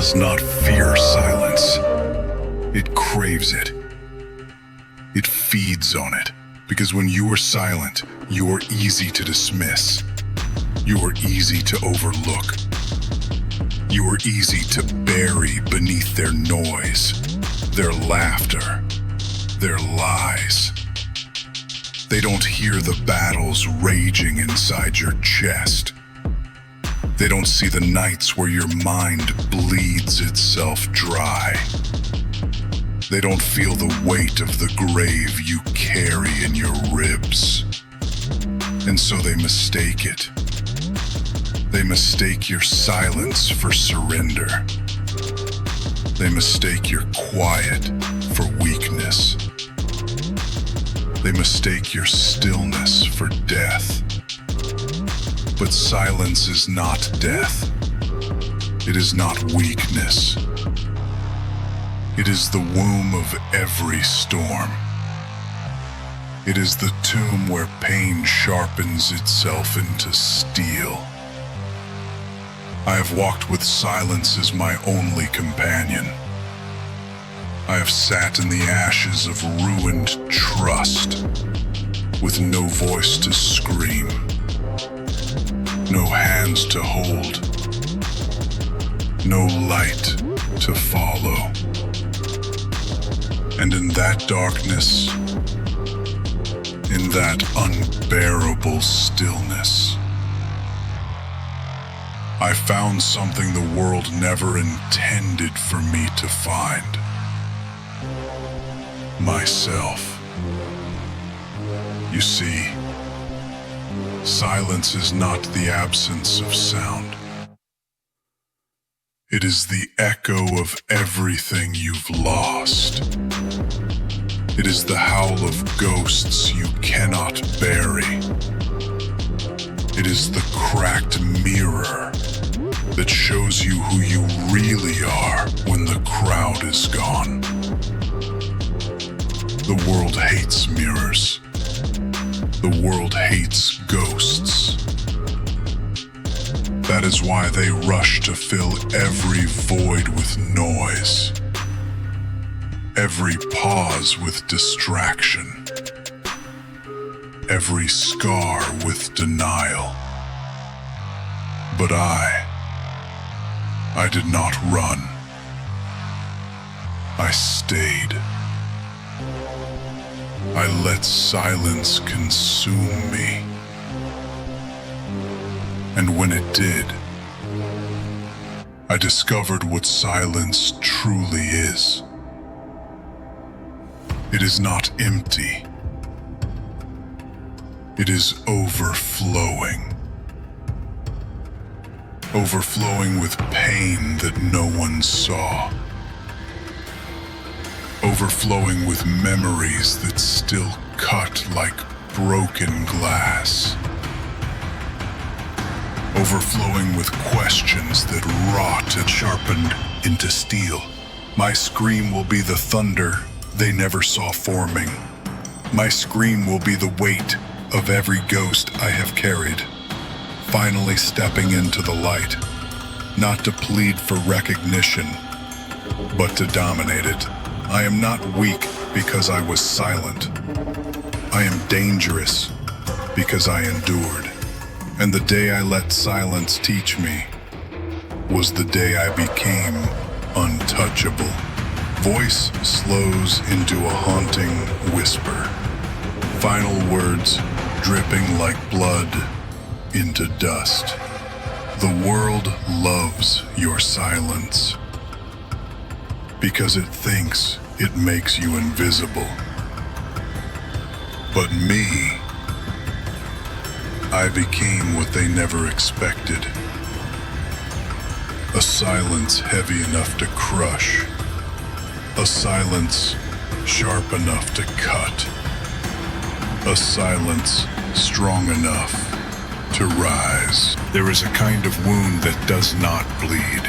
does not fear silence. It craves it. It feeds on it. Because when you are silent, you are easy to dismiss. You are easy to overlook. You are easy to bury beneath their noise, their laughter, their lies. They don't hear the battles raging inside your chest. They don't see the nights where your mind bleeds itself dry. They don't feel the weight of the grave you carry in your ribs. And so they mistake it. They mistake your silence for surrender. They mistake your quiet for weakness. They mistake your stillness for death. But silence is not death. It is not weakness. It is the womb of every storm. It is the tomb where pain sharpens itself into steel. I have walked with silence as my only companion. I have sat in the ashes of ruined trust, with no voice to scream, no hands to hold, no light to follow. And in that darkness, in that unbearable stillness, I found something the world never intended for me to find. Myself. You see, silence is not the absence of sound. It is the echo of everything you've lost. It is the howl of ghosts you cannot bury. It is the cracked mirror that shows you who you really are when the crowd is gone. The world hates mirrors. The world hates ghosts. That is why they rush to fill every void with noise, every pause with distraction, every scar with denial. But I did not run. I stayed. I let silence consume me. And when it did, I discovered what silence truly is. It is not empty. It is overflowing. Overflowing with pain that no one saw. Overflowing with memories that still cut like broken glass. Overflowing with questions that rot and sharpened into steel. My scream will be the thunder they never saw forming. My scream will be the weight of every ghost I have carried, finally stepping into the light, not to plead for recognition, but to dominate it. I am not weak because I was silent. I am dangerous because I endured. And the day I let silence teach me was the day I became untouchable. Voice slows into a haunting whisper. Final words dripping like blood into dust. The world loves your silence because it thinks it makes you invisible. But me, I became what they never expected. A silence heavy enough to crush. A silence sharp enough to cut. A silence strong enough to rise. There is a kind of wound that does not bleed.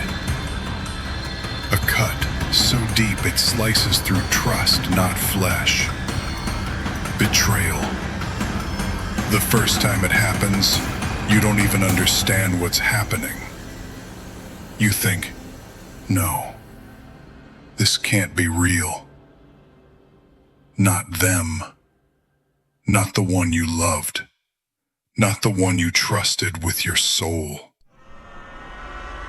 A cut so deep it slices through trust, not flesh. Betrayal. The first time it happens, you don't even understand what's happening. You think, No, this can't be real. Not them. Not the one you loved. Not the one you trusted with your soul.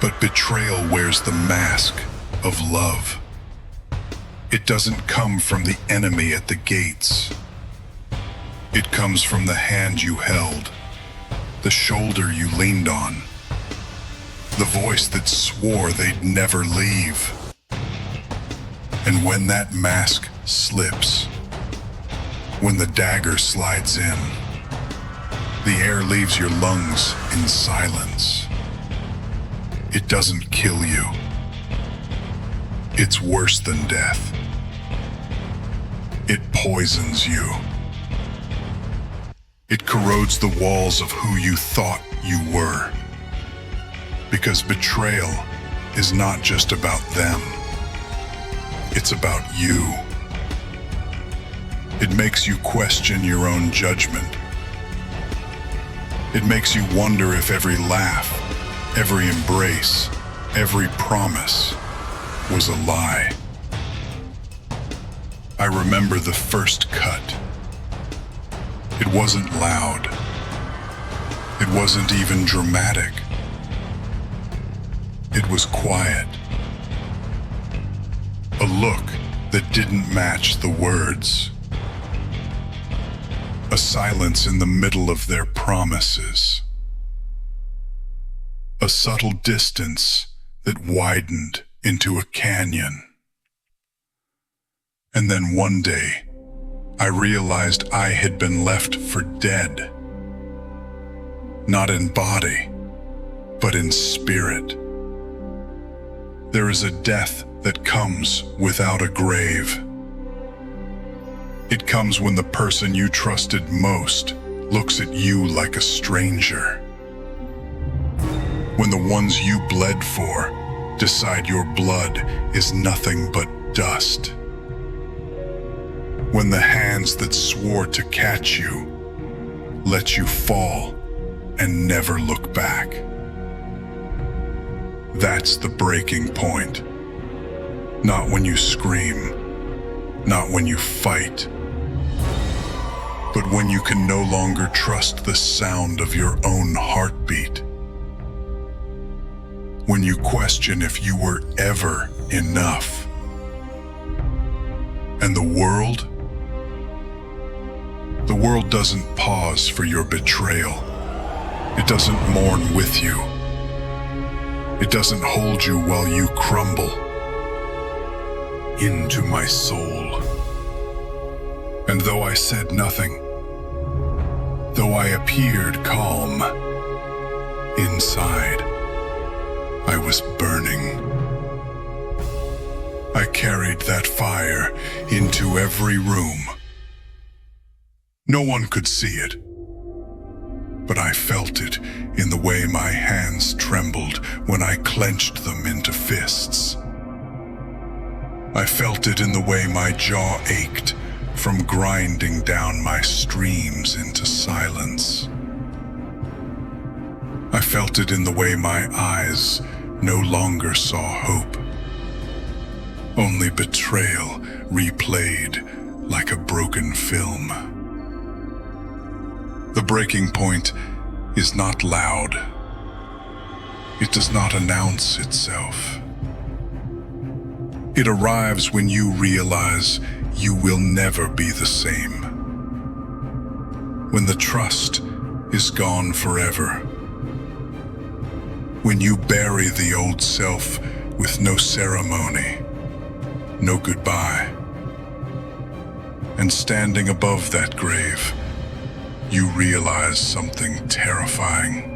But betrayal wears the mask of love. It doesn't come from the enemy at the gates. It comes from the hand you held, the shoulder you leaned on, the voice that swore they'd never leave. And when that mask slips, when the dagger slides in, the air leaves your lungs in silence. It doesn't kill you. It's worse than death. It poisons you. It corrodes the walls of who you thought you were. Because betrayal is not just about them. It's about you. It makes you question your own judgment. It makes you wonder if every laugh, every embrace, every promise was a lie. I remember the first cut. It wasn't loud. It wasn't even dramatic. It was quiet. A look that didn't match the words. A silence in the middle of their promises. A subtle distance that widened into a canyon. And then one day, I realized I had been left for dead. Not in body, but in spirit. There is a death that comes without a grave. It comes when the person you trusted most looks at you like a stranger. When the ones you bled for decide your blood is nothing but dust. When the hands that swore to catch you let you fall and never look back. That's the breaking point. Not when you scream, not when you fight, but when you can no longer trust the sound of your own heartbeat. When you question if you were ever enough. And the world doesn't pause for your betrayal. It doesn't mourn with you. It doesn't hold you while you crumble. Into my soul. And though I said nothing, though I appeared calm, inside, I was burning. I carried that fire into every room. No one could see it, but I felt it in the way my hands trembled when I clenched them into fists. I felt it in the way my jaw ached from grinding down my streams into silence. I felt it in the way my eyes no longer saw hope. Only betrayal replayed like a broken film. The breaking point is not loud. It does not announce itself. It arrives when you realize you will never be the same. When the trust is gone forever. When you bury the old self with no ceremony, no goodbye. And standing above that grave, you realize something terrifying.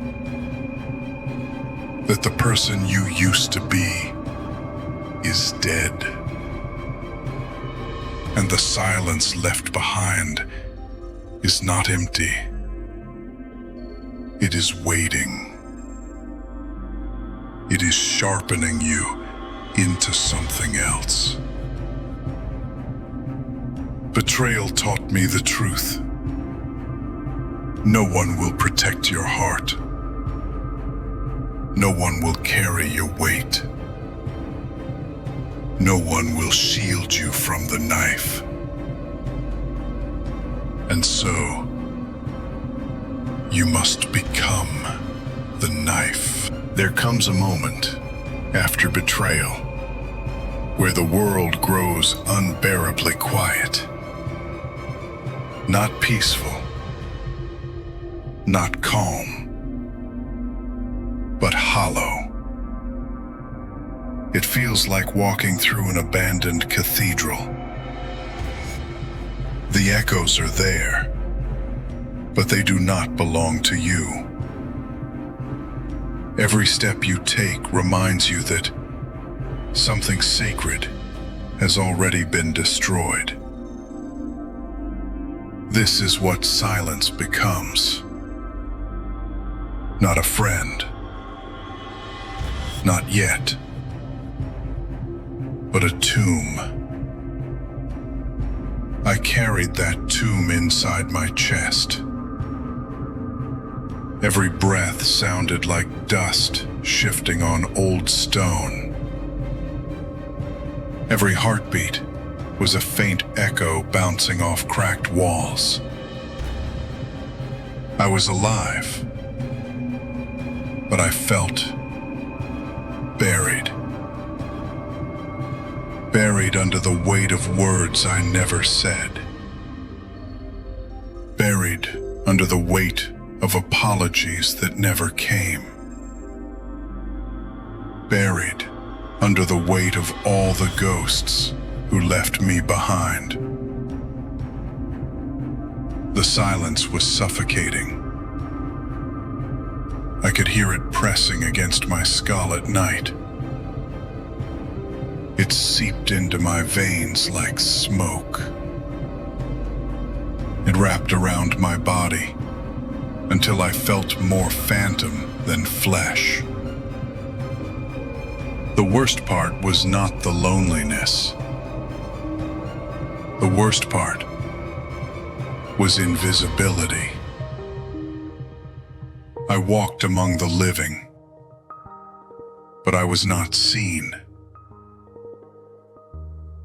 That the person you used to be is dead. And the silence left behind is not empty. It is waiting. It is sharpening you into something else. Betrayal taught me the truth. No one will protect your heart. No one will carry your weight. No one will shield you from the knife. And so, you must become the knife. There comes a moment after betrayal where the world grows unbearably quiet. Not peaceful, not calm, but hollow. It feels like walking through an abandoned cathedral. The echoes are there, but they do not belong to you. Every step you take reminds you that something sacred has already been destroyed. This is what silence becomes. Not a friend. Not yet. But a tomb. I carried that tomb inside my chest. Every breath sounded like dust shifting on old stone. Every heartbeat was a faint echo bouncing off cracked walls. I was alive, but I felt buried. Buried under the weight of words I never said. Buried under the weight of apologies that never came. Buried under the weight of all the ghosts who left me behind. The silence was suffocating. I could hear it pressing against my skull at night. It seeped into my veins like smoke. It wrapped around my body until I felt more phantom than flesh. The worst part was not the loneliness. The worst part was invisibility. I walked among the living, but I was not seen.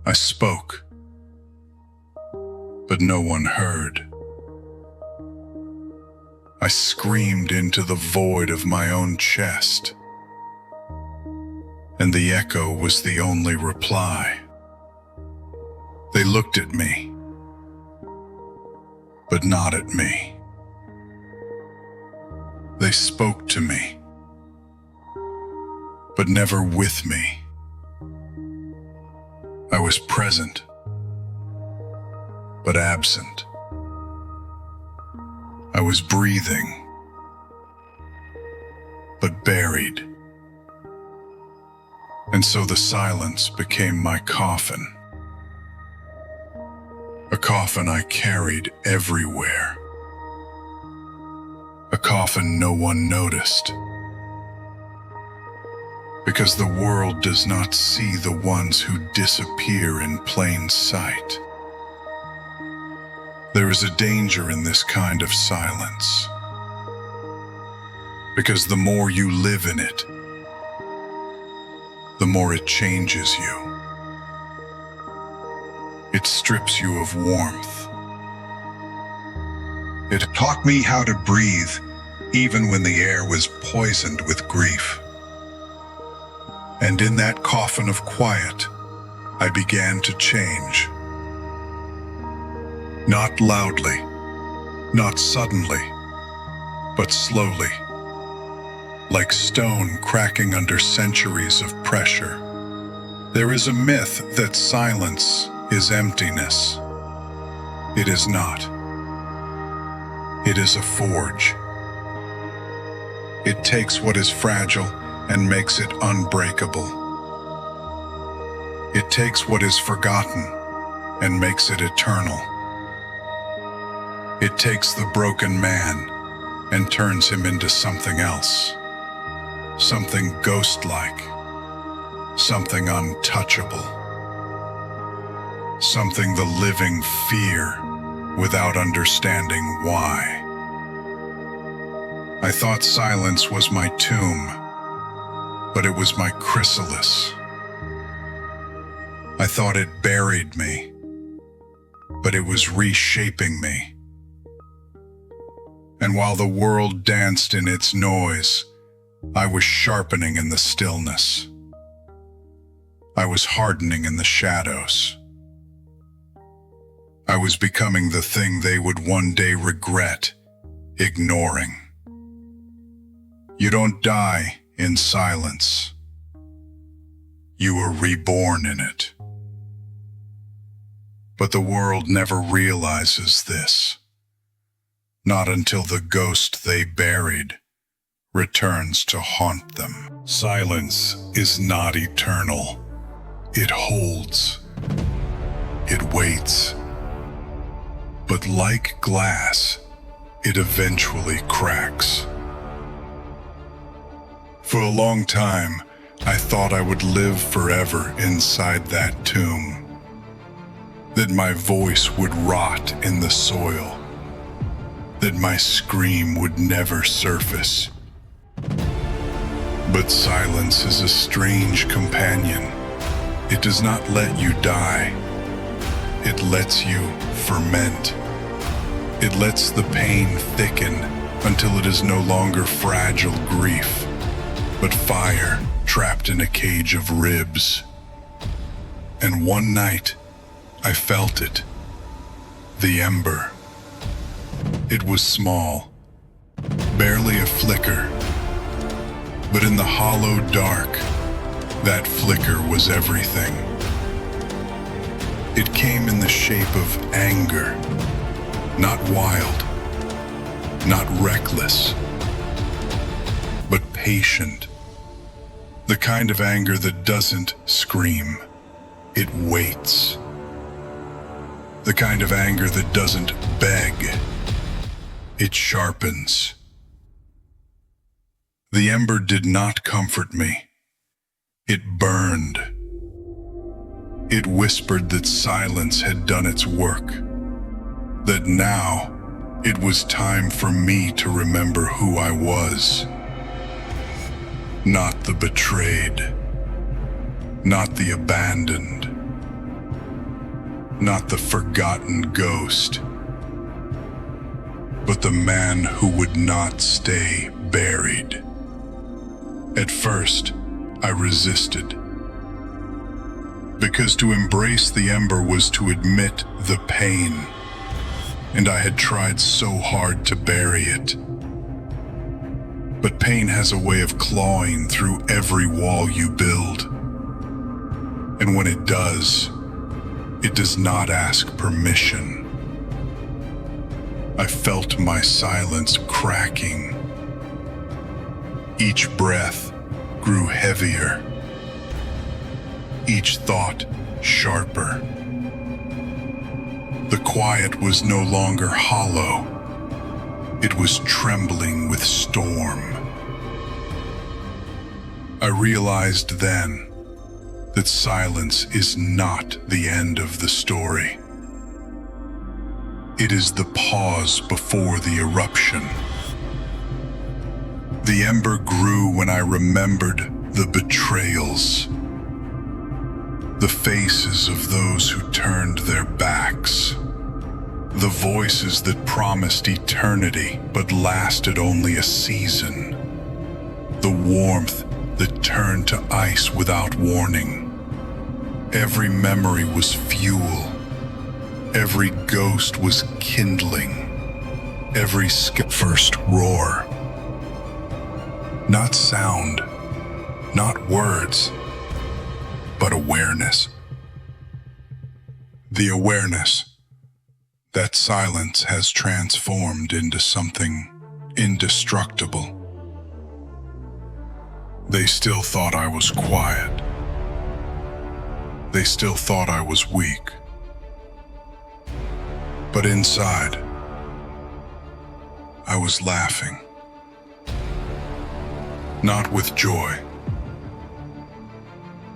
I spoke, but no one heard. I screamed into the void of my own chest, and the echo was the only reply. They looked at me, but not at me. They spoke to me, but never with me. I was present, but absent. I was breathing, but buried. And so the silence became my coffin. A coffin I carried everywhere. A coffin no one noticed. Because the world does not see the ones who disappear in plain sight. There is a danger in this kind of silence. Because the more you live in it, the more it changes you. It strips you of warmth. It taught me how to breathe, even when the air was poisoned with grief. And in that coffin of quiet, I began to change. Not loudly, not suddenly, but slowly, like stone cracking under centuries of pressure. There is a myth that silence is emptiness. It is not. It is a forge. It takes what is fragile and makes it unbreakable. It takes what is forgotten and makes it eternal. It takes the broken man and turns him into something else. Something ghost-like. Something untouchable. Something the living fear without understanding why. I thought silence was my tomb, but it was my chrysalis. I thought it buried me, but it was reshaping me. And while the world danced in its noise, I was sharpening in the stillness. I was hardening in the shadows. I was becoming the thing they would one day regret ignoring. You don't die in silence. You are reborn in it. But the world never realizes this. Not until the ghost they buried returns to haunt them. Silence is not eternal. It holds. It waits. But like glass, it eventually cracks. For a long time, I thought I would live forever inside that tomb. That my voice would rot in the soil. That my scream would never surface. But silence is a strange companion. It does not let you die. It lets you ferment. It lets the pain thicken until it is no longer fragile grief, but fire trapped in a cage of ribs. And one night, I felt it. The ember. It was small, barely a flicker. But in the hollow dark, that flicker was everything. It came in the shape of anger, not wild, not reckless, but patient. The kind of anger that doesn't scream, it waits. The kind of anger that doesn't beg, it sharpens. The ember did not comfort me. It burned. It whispered that silence had done its work, that now it was time for me to remember who I was. Not the betrayed, not the abandoned, not the forgotten ghost, but the man who would not stay buried. At first, I resisted, because to embrace the ember was to admit the pain, and I had tried so hard to bury it. But pain has a way of clawing through every wall you build, and when it does not ask permission. I felt my silence cracking. Each breath grew heavier, each thought sharper. The quiet was no longer hollow, it was trembling with storm. I realized then that silence is not the end of the story. It is the pause before the eruption. The ember grew when I remembered the betrayals, the faces of those who turned their backs, the voices that promised eternity but lasted only a season, the warmth that turned to ice without warning. Every memory was fuel, every ghost was kindling, every first roar. Not sound, not words, but awareness. The awareness that silence has transformed into something indestructible. They still thought I was quiet. They still thought I was weak. But inside, I was laughing. Not with joy,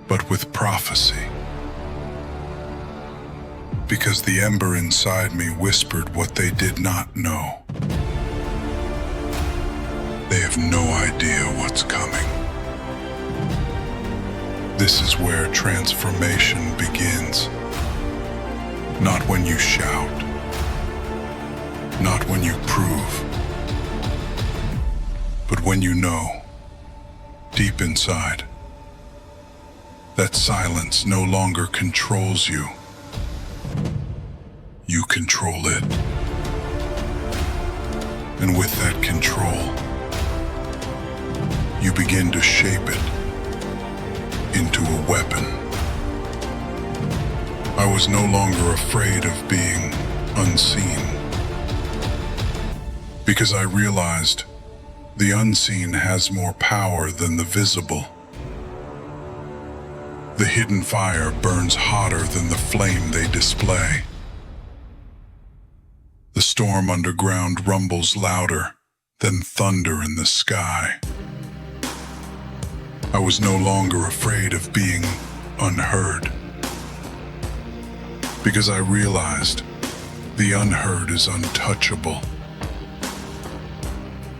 but with prophecy. Because the ember inside me whispered what they did not know. They have no idea what's coming. This is where transformation begins. Not when you shout, not when you prove, but when you know, deep inside, that silence no longer controls you. You control it. And with that control, you begin to shape it into a weapon. I was no longer afraid of being unseen, because I realized the unseen has more power than the visible. The hidden fire burns hotter than the flame they display. The storm underground rumbles louder than thunder in the sky. I was no longer afraid of being unheard, because I realized the unheard is untouchable.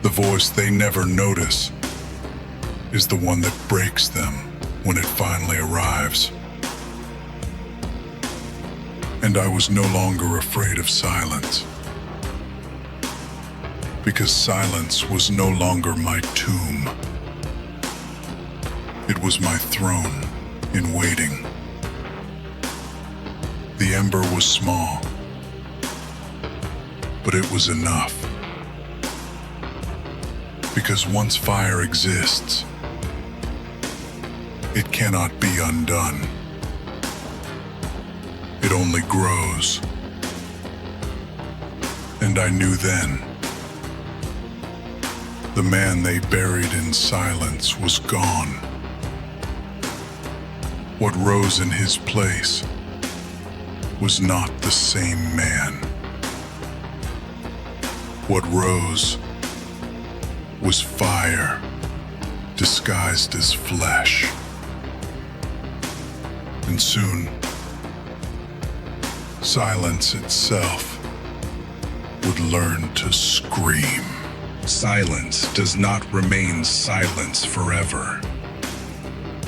The voice they never notice is the one that breaks them when it finally arrives. And I was no longer afraid of silence, because silence was no longer my tomb. It was my throne in waiting. The ember was small, but it was enough. Because once fire exists, it cannot be undone. It only grows. And I knew then, the man they buried in silence was gone. What rose in his place was not the same man. What rose was fire disguised as flesh. And soon, silence itself would learn to scream. Silence does not remain silence forever.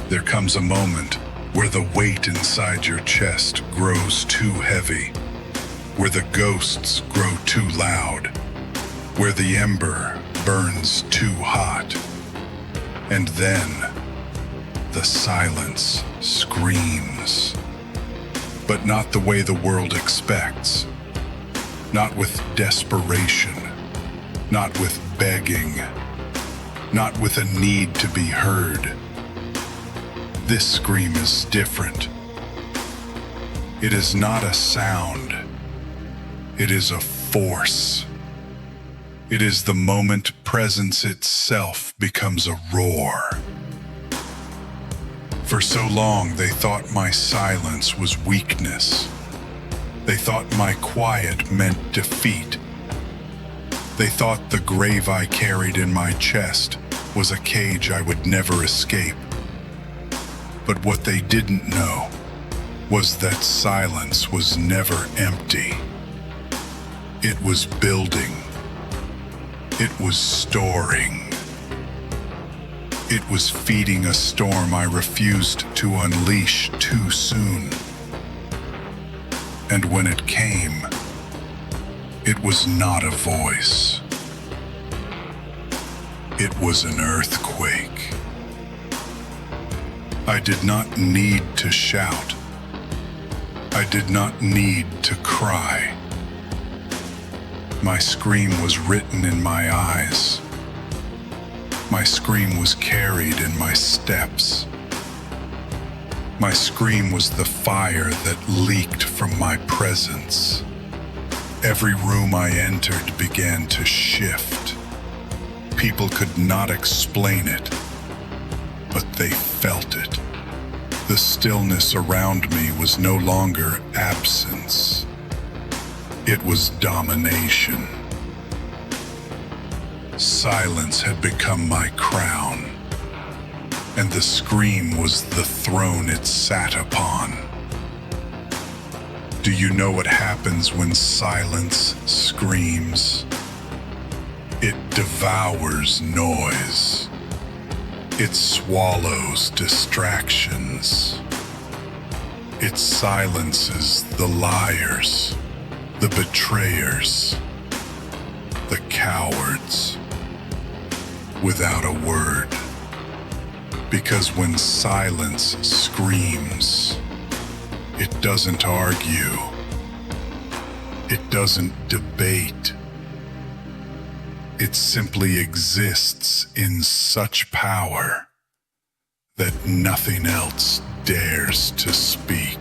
There comes a moment where the weight inside your chest grows too heavy, where the ghosts grow too loud, where the ember burns too hot. And then the silence screams. But not the way the world expects. Not with desperation. Not with begging. Not with a need to be heard. This scream is different. It is not a sound. It is a force. It is the moment presence itself becomes a roar. For so long, they thought my silence was weakness. They thought my quiet meant defeat. They thought the grave I carried in my chest was a cage I would never escape. But what they didn't know was that silence was never empty. It was building. It was storing. It was feeding a storm I refused to unleash too soon. And when it came, it was not a voice. It was an earthquake. I did not need to shout. I did not need to cry. My scream was written in my eyes. My scream was carried in my steps. My scream was the fire that leaked from my presence. Every room I entered began to shift. People could not explain it, but they felt it. The stillness around me was no longer absence. It was domination. Silence had become my crown, and the scream was the throne it sat upon. Do you know what happens when silence screams? It devours noise. It swallows distractions. It silences the liars, the betrayers, the cowards, without a word. Because when silence screams, it doesn't argue. It doesn't debate. It simply exists in such power that nothing else dares to speak.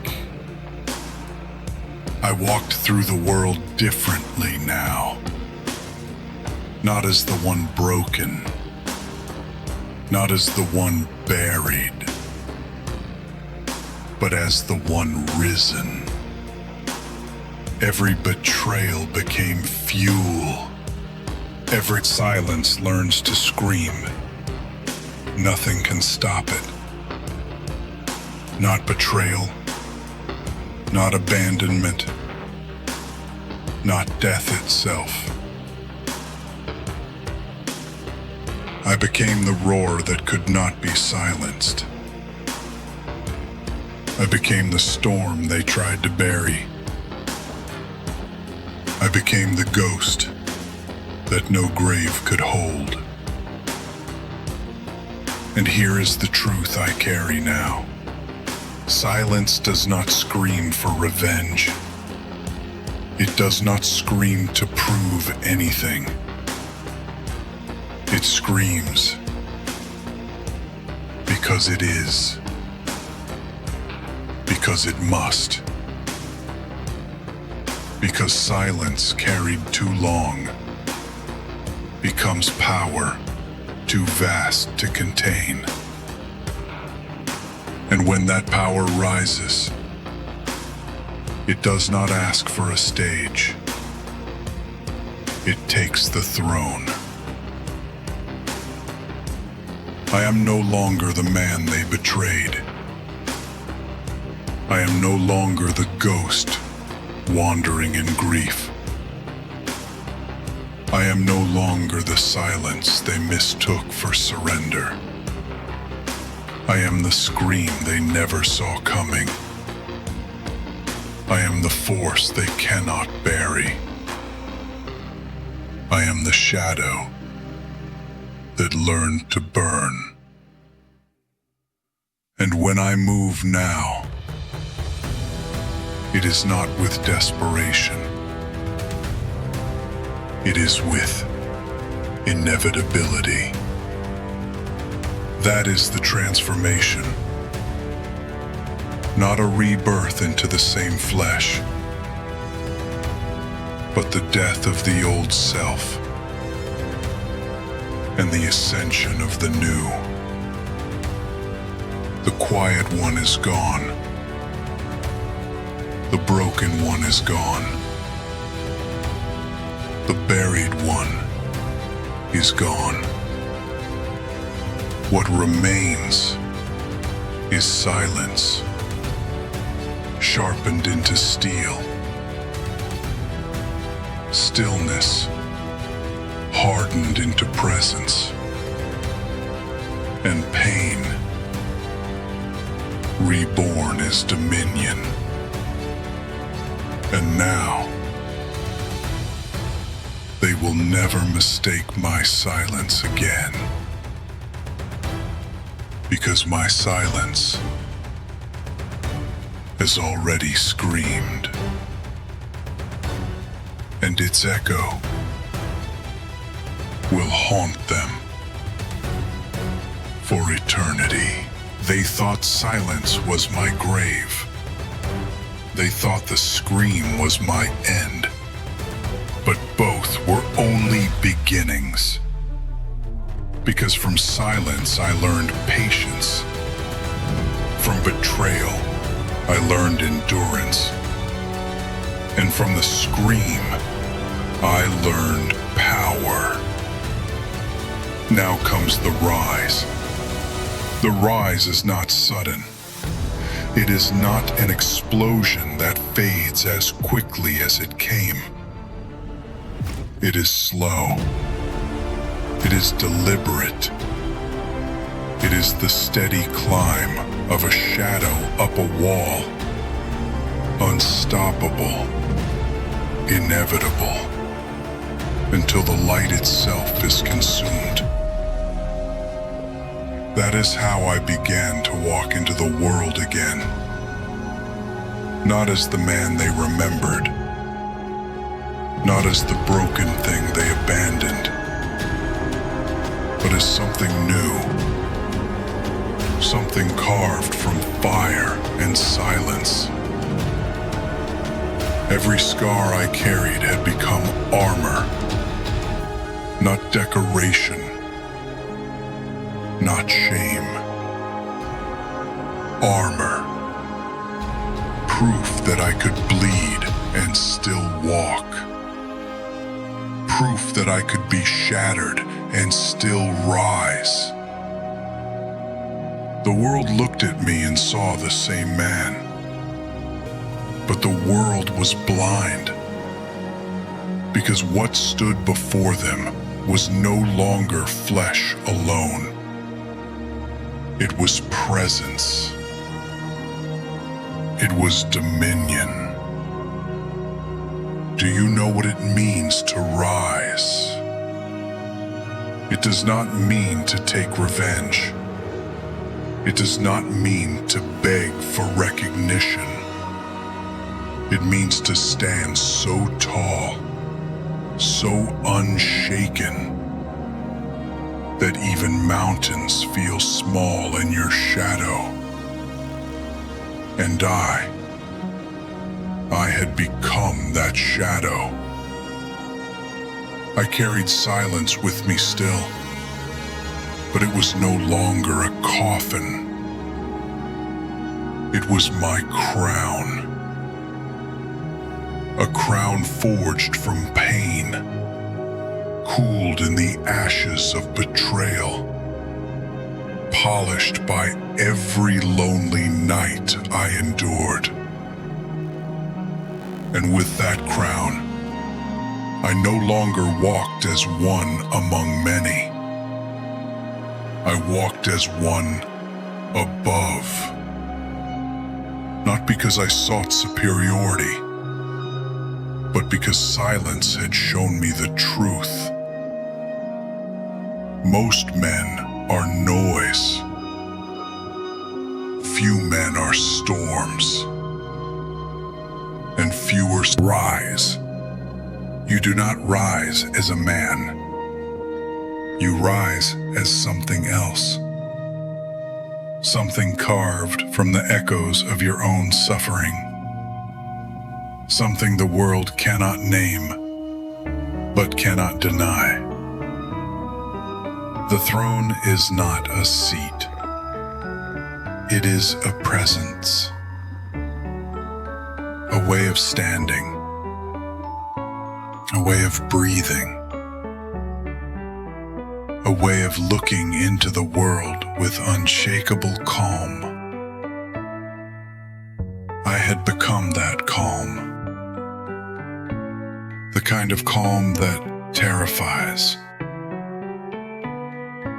I walked through the world differently now. Not as the one broken, not as the one buried, but as the one risen. Every betrayal became fuel. Every silence learns to scream. Nothing can stop it. Not betrayal, not abandonment, not death itself. I became the roar that could not be silenced. I became the storm they tried to bury. I became the ghost that no grave could hold. And here is the truth I carry now. Silence does not scream for revenge. It does not scream to prove anything. It screams because it is, because it must, because silence carried too long becomes power too vast to contain. And when that power rises, it does not ask for a stage. It takes the throne. I am no longer the man they betrayed. I am no longer the ghost wandering in grief. I am no longer the silence they mistook for surrender. I am the scream they never saw coming. I am the force they cannot bury. I am the shadow that learned to burn. And when I move now, it is not with desperation. It is with inevitability. That is the transformation. Not a rebirth into the same flesh, but the death of the old self and the ascension of the new. The quiet one is gone. The broken one is gone. The buried one is gone. What remains is silence, sharpened into steel. Stillness, hardened into presence. And pain, reborn as dominion. And now, they will never mistake my silence again. Because my silence has already screamed. And its echo will haunt them for eternity. They thought silence was my grave. They thought the scream was my end. But both were only beginnings. Because from silence I learned patience. From betrayal I learned endurance. And from the scream I learned power. Now comes the rise. The rise is not sudden. It is not an explosion that fades as quickly as it came. It is slow. It is deliberate. It is the steady climb of a shadow up a wall. Unstoppable, inevitable, until the light itself is consumed. That is how I began to walk into the world again. Not as the man they remembered, not as the broken thing they abandoned, but as something new, something carved from fire and silence. Every scar I carried had become armor, not decoration, not shame. Armor. Proof that I could bleed and still walk. Proof that I could be shattered and still rise. The world looked at me and saw the same man. But the world was blind, because what stood before them was no longer flesh alone. It was presence. It was dominion. Do you know what it means to rise? It does not mean to take revenge. It does not mean to beg for recognition. It means to stand so tall, so unshaken, that even mountains feel small in your shadow. And I had become that shadow. I carried silence with me still, but it was no longer a coffin. It was my crown. A crown forged from pain, cooled in the ashes of betrayal, polished by every lonely night I endured. And with that crown, I no longer walked as one among many. I walked as one above. Not because I sought superiority, but because silence had shown me the truth. Most men are noise. Few men are storms. And fewer rise. You do not rise as a man. You rise as something else. Something carved from the echoes of your own suffering. Something the world cannot name, but cannot deny. The throne is not a seat. It is a presence. A way of standing. A way of breathing. A way of looking into the world with unshakable calm. I had become that calm. The kind of calm that terrifies.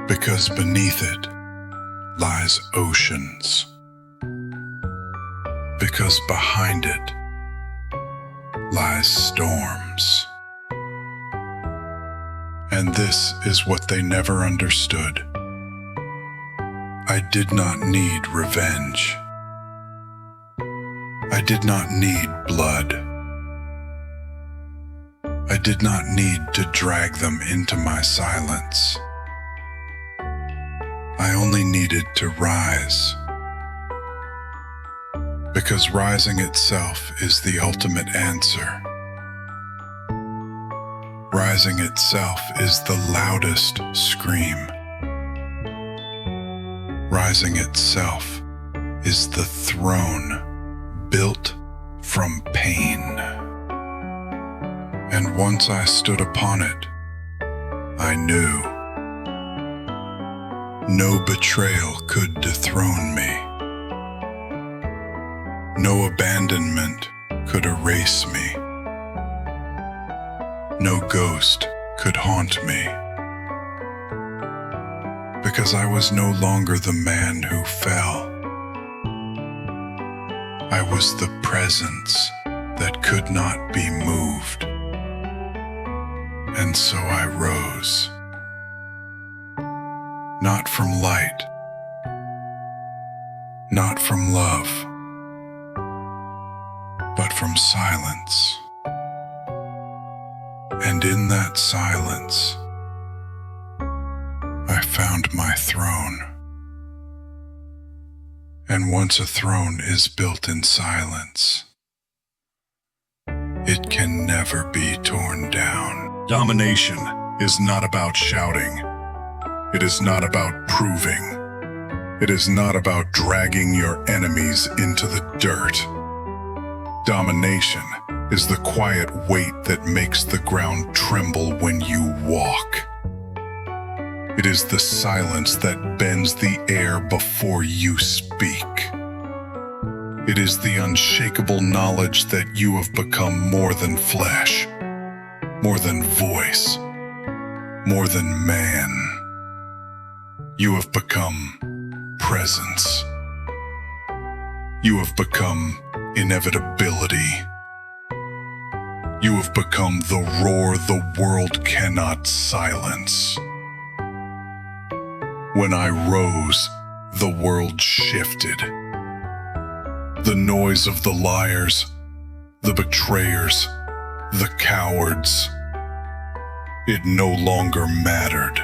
Because beneath it lies oceans. Because behind it lies storms. And this is what they never understood. I did not need revenge. I did not need blood. I did not need to drag them into my silence. I only needed to rise. Because rising itself is the ultimate answer. Rising itself is the loudest scream. Rising itself is the throne built from pain. And once I stood upon it, I knew no betrayal could dethrone me. No abandonment could erase me. No ghost could haunt me. because I was no longer the man who fell. I was the presence that could not be moved. And so I rose, not from light, not from love, but from silence. And in that silence, I found my throne. And once a throne is built in silence, it can never be torn down. Domination is not about shouting. It is not about proving. It is not about dragging your enemies into the dirt. Domination is the quiet weight that makes the ground tremble when you walk. It is the silence that bends the air before you speak. It is the unshakable knowledge that you have become more than flesh, more than voice, more than man. You have become presence. You have become inevitability. You have become the roar the world cannot silence. When I rose, the world shifted. The noise of the liars, the betrayers, the cowards, it no longer mattered.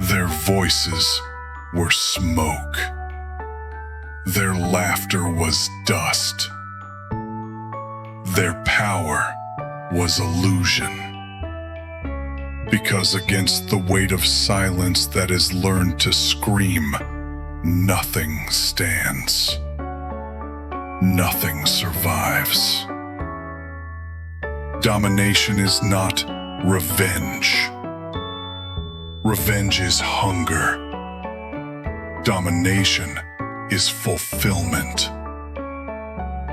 Their voices were smoke. Their laughter was dust. Their power was illusion. Because against the weight of silence that has learned to scream, nothing stands. Nothing survives. Domination is not revenge. Revenge is hunger. Domination is fulfillment.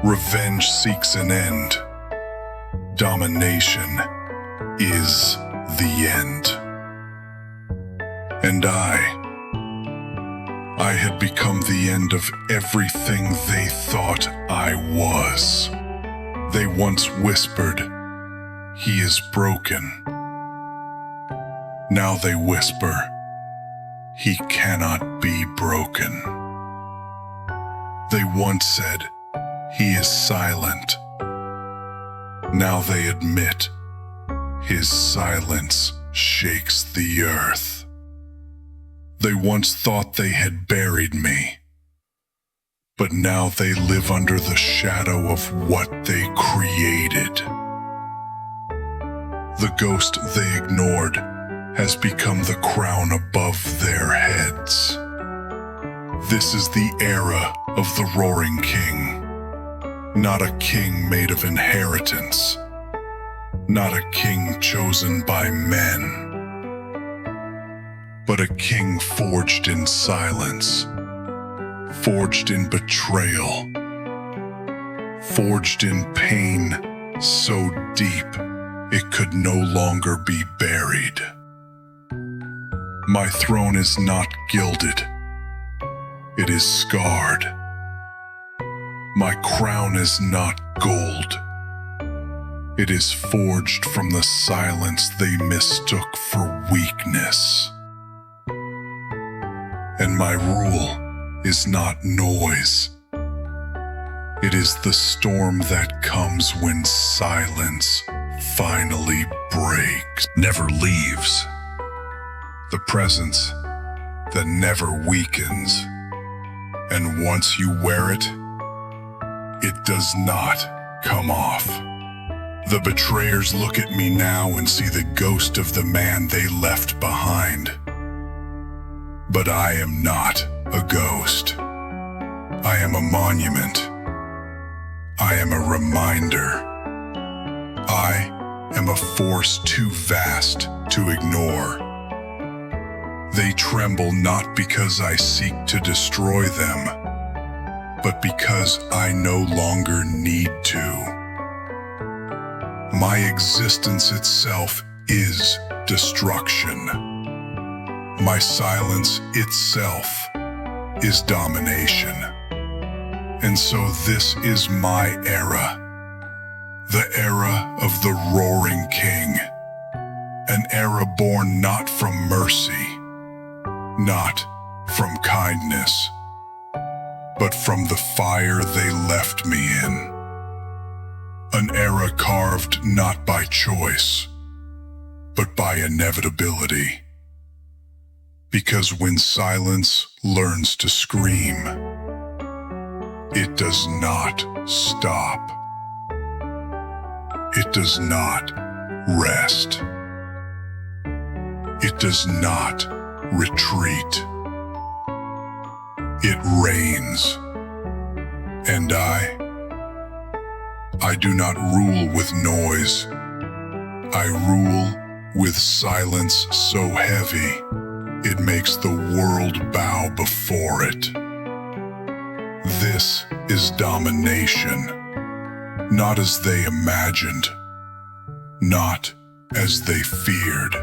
Revenge seeks an end. Domination is the end. And I had become the end of everything they thought I was. They once whispered, "He is broken." Now they whisper, "He cannot be broken." They once said, "He is silent." Now they admit, his silence shakes the earth. They once thought they had buried me, but now they live under the shadow of what they created. The ghost they ignored has become the crown above their heads. This is the era of the roaring king, not a king made of inheritance, not a king chosen by men, but a king forged in silence, forged in betrayal, forged in pain so deep it could no longer be buried. My throne is not gilded, it is scarred. My crown is not gold, it is forged from the silence they mistook for weakness. And my rule is not noise. It is the storm that comes when silence finally breaks. Never leaves. The presence that never weakens. And once you wear it, it does not come off. The betrayers look at me now and see the ghost of the man they left behind. But I am not a ghost. I am a monument. I am a reminder. I am a force too vast to ignore. They tremble not because I seek to destroy them, but because I no longer need to. My existence itself is destruction. My silence itself is domination. And so this is my era. The era of the roaring king. An era born not from mercy, not from kindness, but from the fire they left me in. An era carved not by choice, but by inevitability. Because when silence learns to scream, it does not stop. It does not rest. It does not retreat. It reigns. And I do not rule with noise. I rule with silence so heavy, it makes the world bow before it. This is domination, not as they imagined, not as they feared,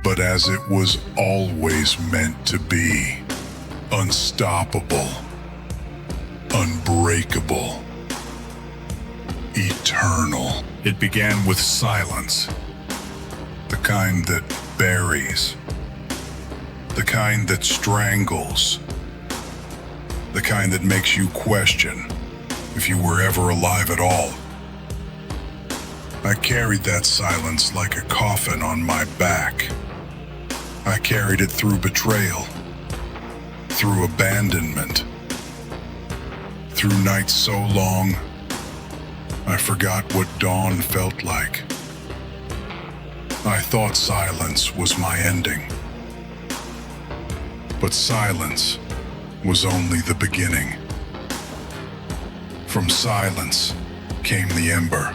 but as it was always meant to be. Unstoppable, unbreakable, eternal. It began with silence, the kind that buries, the kind that strangles, the kind that makes you question if you were ever alive at all. I carried that silence like a coffin on my back. I carried it through betrayal, through abandonment, through nights so long, I forgot what dawn felt like. I thought silence was my ending, but silence was only the beginning. From silence came the ember.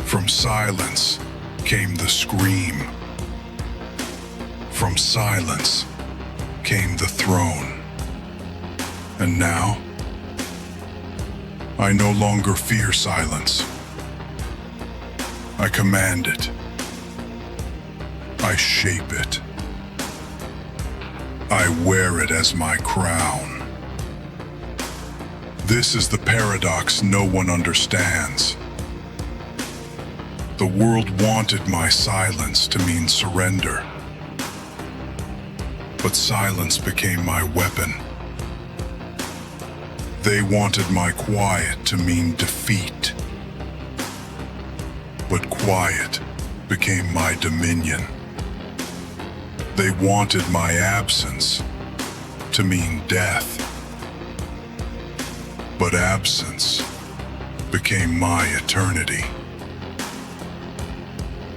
From silence came the scream. From silence came the throne. And now, I no longer fear silence. I command it. I shape it. I wear it as my crown. This is the paradox no one understands. The world wanted my silence to mean surrender, but silence became my weapon. They wanted my quiet to mean defeat, but quiet became my dominion. They wanted my absence to mean death, but absence became my eternity.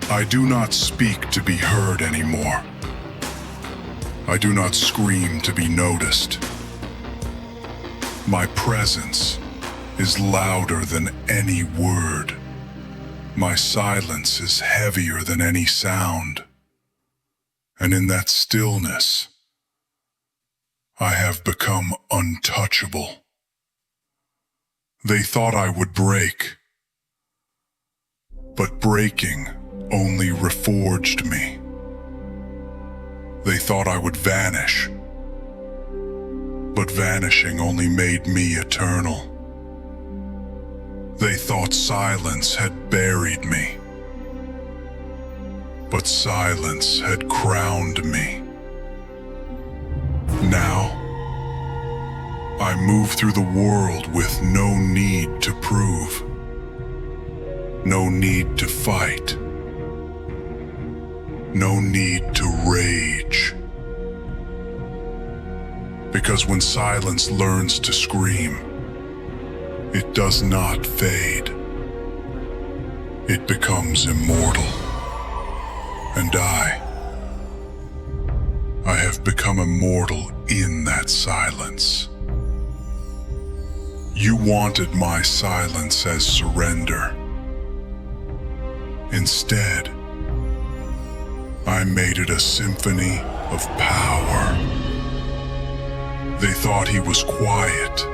I do not speak to be heard anymore. I do not scream to be noticed. My presence is louder than any word. My silence is heavier than any sound. And in that stillness, I have become untouchable. They thought I would break, but breaking only reforged me. They thought I would vanish, but vanishing only made me eternal. They thought silence had buried me, but silence had crowned me. Now, I move through the world with no need to prove, no need to fight, no need to rage. Because when silence learns to scream, it does not fade. It becomes immortal. And I have become immortal in that silence. You wanted my silence as surrender. Instead, I made it a symphony of power. They thought he was quiet.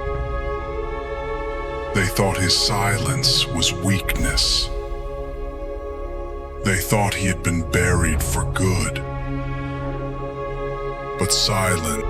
They thought his silence was weakness. They thought he had been buried for good. But silence